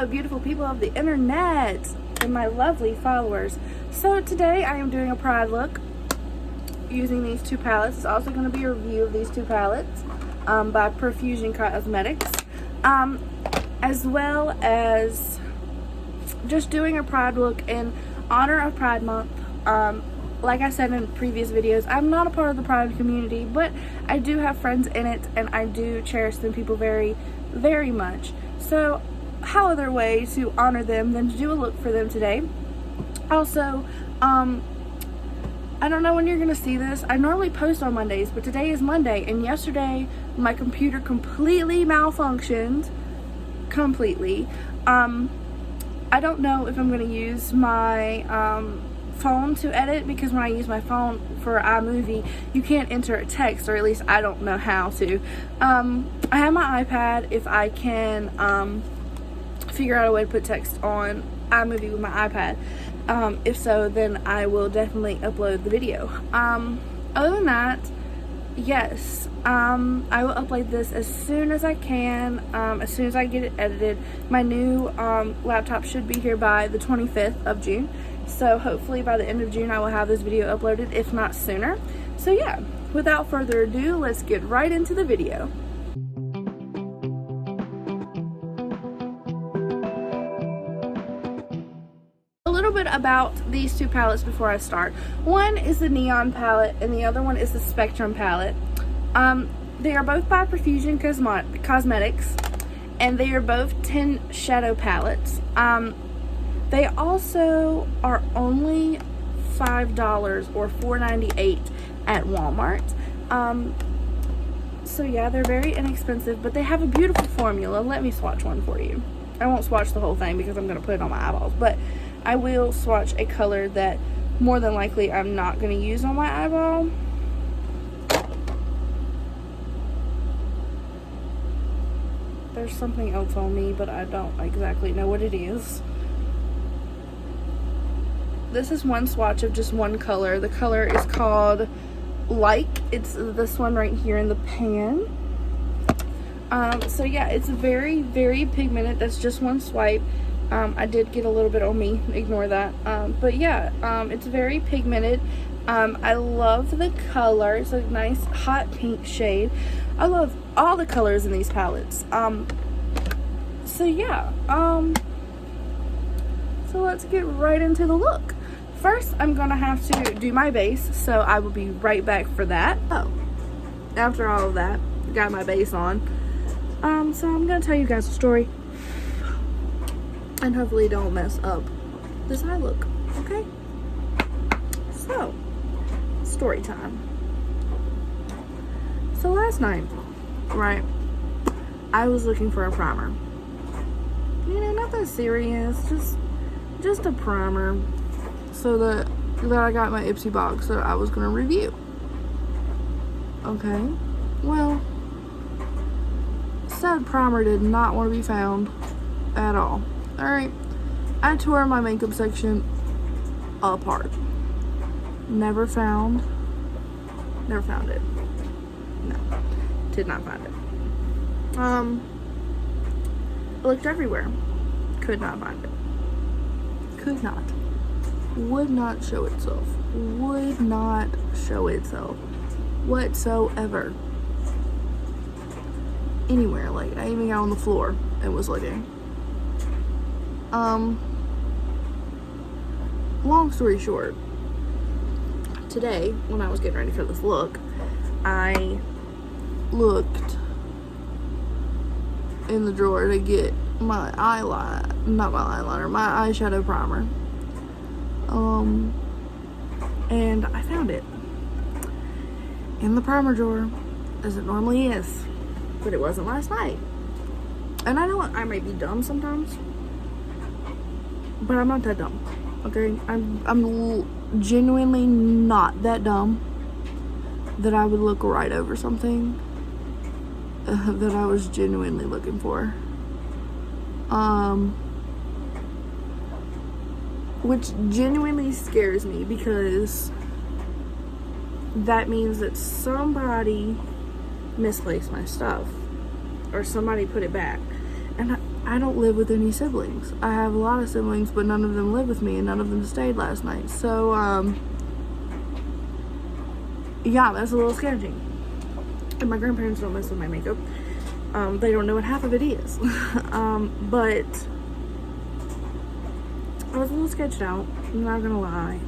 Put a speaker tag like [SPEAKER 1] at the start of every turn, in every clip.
[SPEAKER 1] Hello, beautiful people of the internet and my lovely followers. So today I am doing a pride look using these two palettes. It's also going to be a review of these two palettes by Perfusion Cosmetics, as well as just doing a pride look in honor of Pride Month. Like I said in previous videos, I'm not a part of the Pride community, but I do have friends in it, and I do cherish them people very, very much. So how other way to honor them than to do a look for them today? Also, I don't know when you're gonna see this. I normally post on Mondays, but today is Monday, and yesterday my computer completely malfunctioned. Completely. I don't know if I'm gonna use my phone to edit, because when I use my phone for iMovie, you can't enter a text, or at least I don't know how to. I have my iPad. If I can figure out a way to put text on iMovie with my iPad, if so, then I will definitely upload the video. Other than that, yes, I will upload this as soon as I can, as soon as I get it edited. My new laptop should be here by the 25th of June, so hopefully by the end of June I will have this video uploaded, if not sooner. So yeah, without further ado, let's get right into the video. A little bit about these two palettes before I start. One is the Neon palette and the other one is the Spectrum palette. They are both by Perfusion Cosmetics, and they are both 10 shadow palettes. They also are only $5 or $4.98 at Walmart. So yeah, they're very inexpensive, but they have a beautiful formula. Let me swatch one for you. I won't swatch the whole thing because I'm going to put it on my eyeballs, but I will swatch a color that more than likely I'm not going to use on my eyeball. There's something else on me, but I don't exactly know what it is. This is one swatch of just one color. The color is called Like. It's this one right here in the pan. So yeah, it's very, very pigmented. That's just one swipe. I did get a little bit on me, ignore that. But yeah, it's very pigmented. I love the color. It's a nice hot pink shade. I love all the colors in these palettes. So yeah, so let's get right into the look. First, I'm gonna have to do my base, so I will be right back for that. Oh, after all of that, got my base on. So I'm gonna tell you guys a story, and hopefully don't mess up this eye look, okay? So, story time. So last night, right, I was looking for a primer. You know, nothing serious, just a primer, so that I got my Ipsy box that I was gonna review. Okay, well, said primer did not want to be found at all. Alright, I tore my makeup section apart. Never found it. No, did not find it. Looked everywhere, could not find it. Could not. Would not show itself. Would not show itself whatsoever. Anywhere. Like, I even got on the floor and was looking. Long story short, today when I was getting ready for this look, I looked in the drawer to get my my eyeshadow primer. And I found it in the primer drawer, as it normally is, but it wasn't last night. And I know I might be dumb sometimes, but I'm not that dumb, okay? I'm genuinely not that dumb that I would look right over something that I was genuinely looking for. Which genuinely scares me, because that means that somebody misplaced my stuff, or somebody put it back. And I don't live with any siblings. I have a lot of siblings, but none of them live with me, and none of them stayed last night. So, yeah, that's a little sketchy. And my grandparents don't mess with my makeup. They don't know what half of it is. But I was a little sketched out, I'm not gonna lie.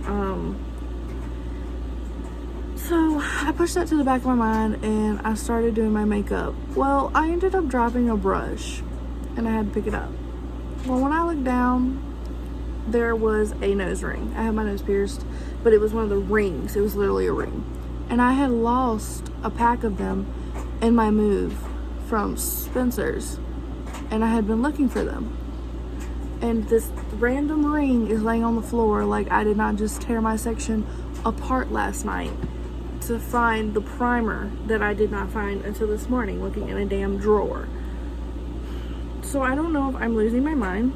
[SPEAKER 1] So I pushed that to the back of my mind and I started doing my makeup. Well, I ended up dropping a brush and I had to pick it up. Well, when I looked down, there was a nose ring. I had my nose pierced, but it was one of the rings. It was literally a ring. And I had lost a pack of them in my move from Spencer's, and I had been looking for them. And this random ring is laying on the floor like I did not just tear my section apart last night to find the primer that I did not find until this morning looking in a damn drawer. So I don't know if I'm losing my mind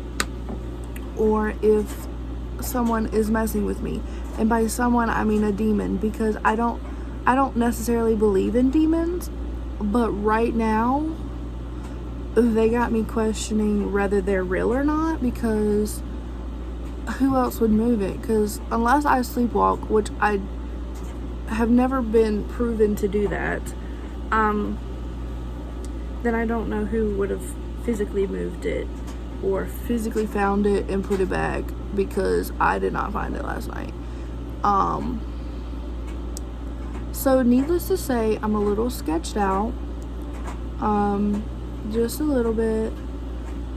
[SPEAKER 1] or if someone is messing with me. And by someone, I mean a demon, because I don't necessarily believe in demons, but right now they got me questioning whether they're real or not, because who else would move it? Because unless I sleepwalk, which I have never been proven to do that, then I don't know who would have physically moved it or physically found it and put it back, because I did not find it last night. So needless to say, I'm a little sketched out, just a little bit.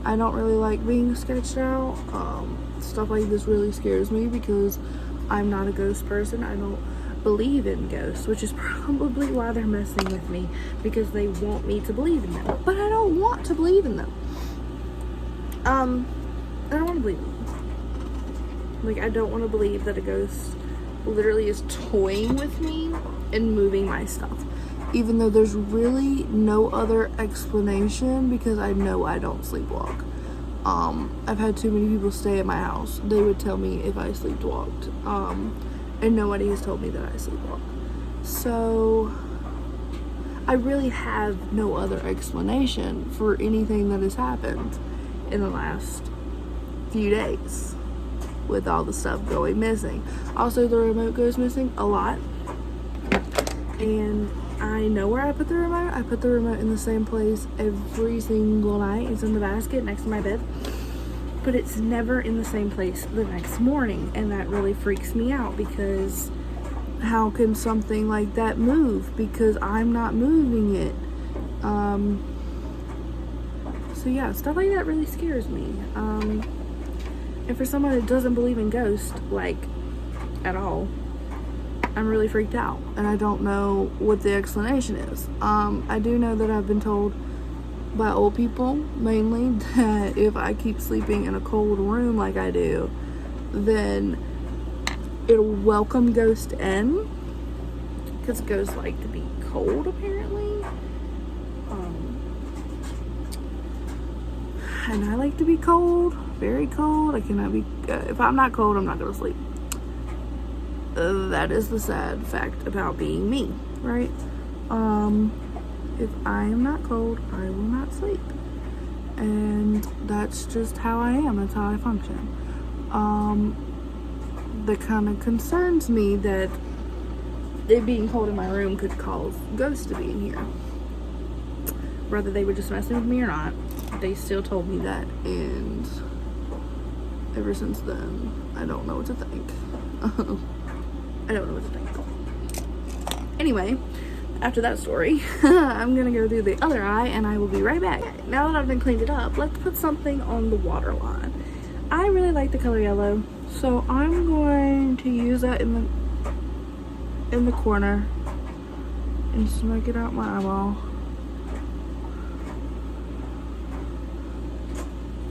[SPEAKER 1] I don't really like being sketched out. Stuff like this really scares me because I'm not a ghost person. I don't believe in ghosts, which is probably why they're messing with me, because they want me to believe in them. But I don't want to believe in them. I don't want to believe in them. Like, I don't want to believe that a ghost literally is toying with me and moving my stuff, even though there's really no other explanation, because I know I don't sleepwalk. I've had too many people stay at my house. They would tell me if I sleepwalked, and nobody has told me that I sleepwalk. So I really have no other explanation for anything that has happened in the last few days with all the stuff going missing. Also, the remote goes missing a lot, and I know where I put the remote. I put the remote in the same place every single night. It's in the basket next to my bed, but it's never in the same place the next morning, and that really freaks me out, because how can something like that move? Because I'm not moving it. So yeah, stuff like that really scares me. And for someone that doesn't believe in ghosts, like, at all, I'm really freaked out, and I don't know what the explanation is. I do know that I've been told by old people, mainly, that if I keep sleeping in a cold room like I do, then it'll welcome ghosts in, because ghosts like to be cold, apparently. And I like to be cold, very cold. I cannot be, if I'm not cold, I'm not gonna sleep. That is the sad fact about being me, right? If I am not cold, I will not sleep. And that's just how I am. That's how I function. That kind of concerns me, that it being cold in my room could cause ghosts to be in here. Whether they were just messing with me or not, they still told me that. And ever since then, I don't know what to think. I don't know what to think. Anyway, after that story, I'm gonna go through the other eye and I will be right back. Now that I've been cleaned it up, let's put something on the waterline. I really like the color yellow, so I'm going to use that in the corner and smoke it out my eyeball.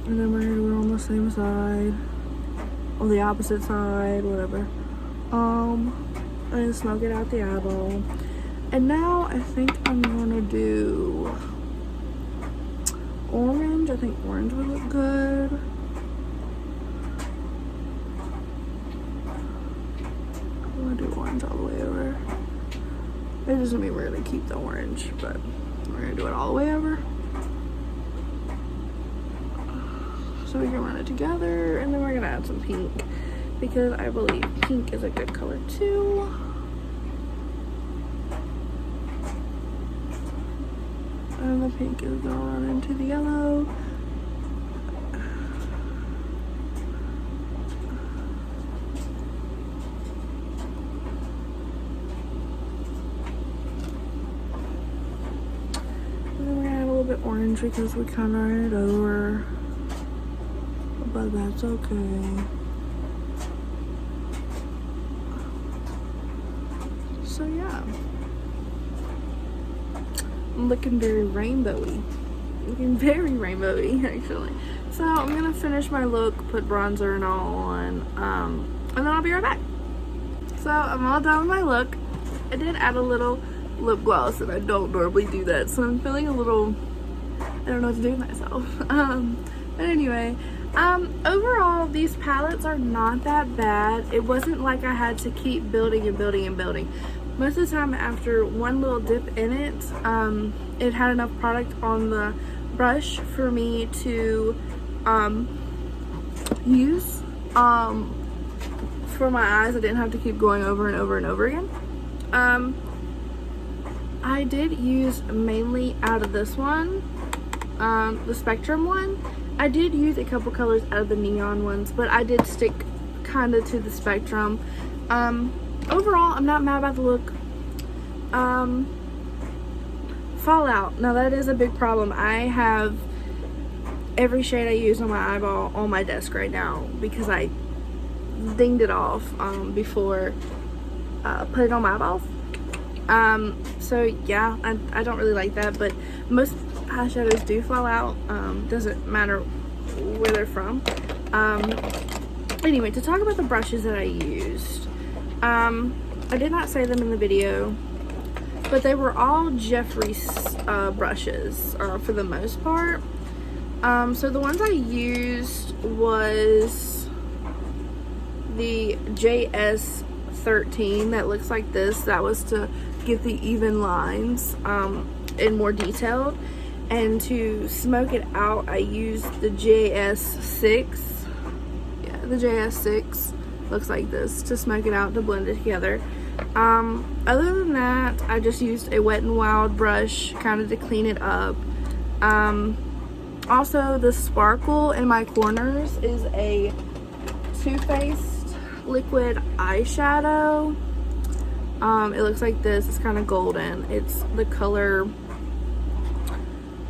[SPEAKER 1] And then we're gonna do it on the same side, or the opposite side, whatever. And smoke it out the eyeball. And now I think I'm gonna do orange. I think orange would look good. I'm gonna do orange all the way over. It doesn't mean we're gonna keep the orange, but we're gonna do it all the way over. so we can run it together, and then we're gonna add some pink because I believe pink is a good color too. And the pink is gonna run into the yellow. And then we're gonna add a little bit orange because we kind of ran it over, but that's okay. So yeah, I'm looking very rainbowy. Looking very rainbowy, actually. So I'm gonna finish my look, put bronzer and all on, and then I'll be right back. So I'm all done with my look. I did add a little lip gloss, and I don't normally do that, so I'm feeling a little, I don't know what to do with myself. But anyway, overall, these palettes are not that bad. It wasn't like I had to keep building and building and building. Most of the time, after one little dip in it, it had enough product on the brush for me to use for my eyes. I didn't have to keep going over and over and over again. I did use mainly out of this one, the Spectrum one. I did use a couple colors out of the neon ones, but I did stick kind of to the Spectrum. Overall, I'm not mad about the look. Fallout. Now that is a big problem. I have every shade I use on my eyeball on my desk right now because I dinged it off before put it on my eyeballs. So yeah, I don't really like that, but most eyeshadows do fall out. Doesn't matter where they're from. Anyway, to talk about the brushes that I used, I did not say them in the video, but they were all Jeffrey's brushes for the most part. So the ones I used was the JS13 that looks like this. That was to get the even lines in more detailed. And to smoke it out, I used the JS6. Yeah, the JS6 looks like this to smoke it out, to blend it together. Other than that, I just used a Wet n Wild brush kind of to clean it up. Also, the sparkle in my corners is a Too Faced liquid eyeshadow. It looks like this. It's kind of golden. It's the color,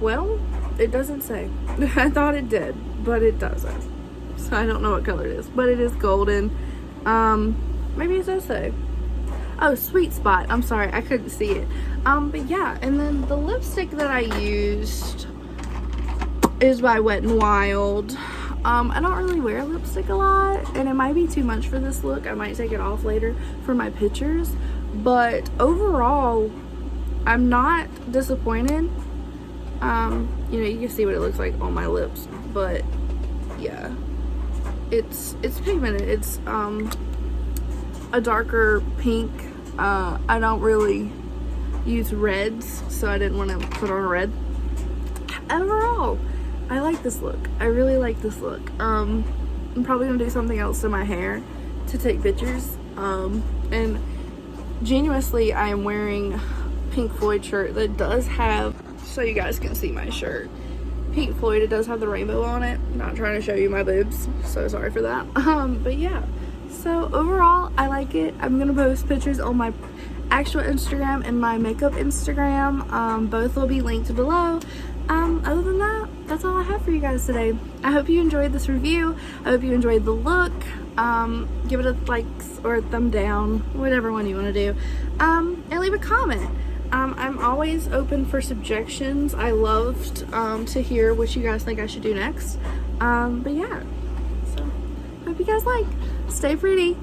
[SPEAKER 1] well, it doesn't say. I thought it did, but it doesn't. So I don't know what color it is, but it is golden. Maybe it does say. Oh, Sweet Spot. I'm sorry, I couldn't see it. But yeah, and then the lipstick that I used is by Wet n Wild. I don't really wear lipstick a lot, and it might be too much for this look. I might take it off later for my pictures, but overall, I'm not disappointed. You know, you can see what it looks like on my lips, but yeah, it's pigmented. It's a darker pink. I don't really use reds, so I didn't want to put on a red. Overall, I like this look. I really like this look. I'm probably gonna do something else to my hair to take pictures. And genuinely, I am wearing Pink Floyd shirt that does have, so you guys can see my shirt. Pink Floyd, it does have the rainbow on it. I'm not trying to show you my boobs, so sorry for that. But yeah, so overall, I like it. I'm gonna post pictures on my actual Instagram and my makeup Instagram. Both will be linked below. Other than that, that's all I have for you guys today. I hope you enjoyed this review. I hope you enjoyed the look. Give it a likes or a thumb down, whatever one you want to do. And leave a comment. I'm always open for suggestions. I loved to hear what you guys think I should do next. But yeah, so hope you guys like. Stay pretty.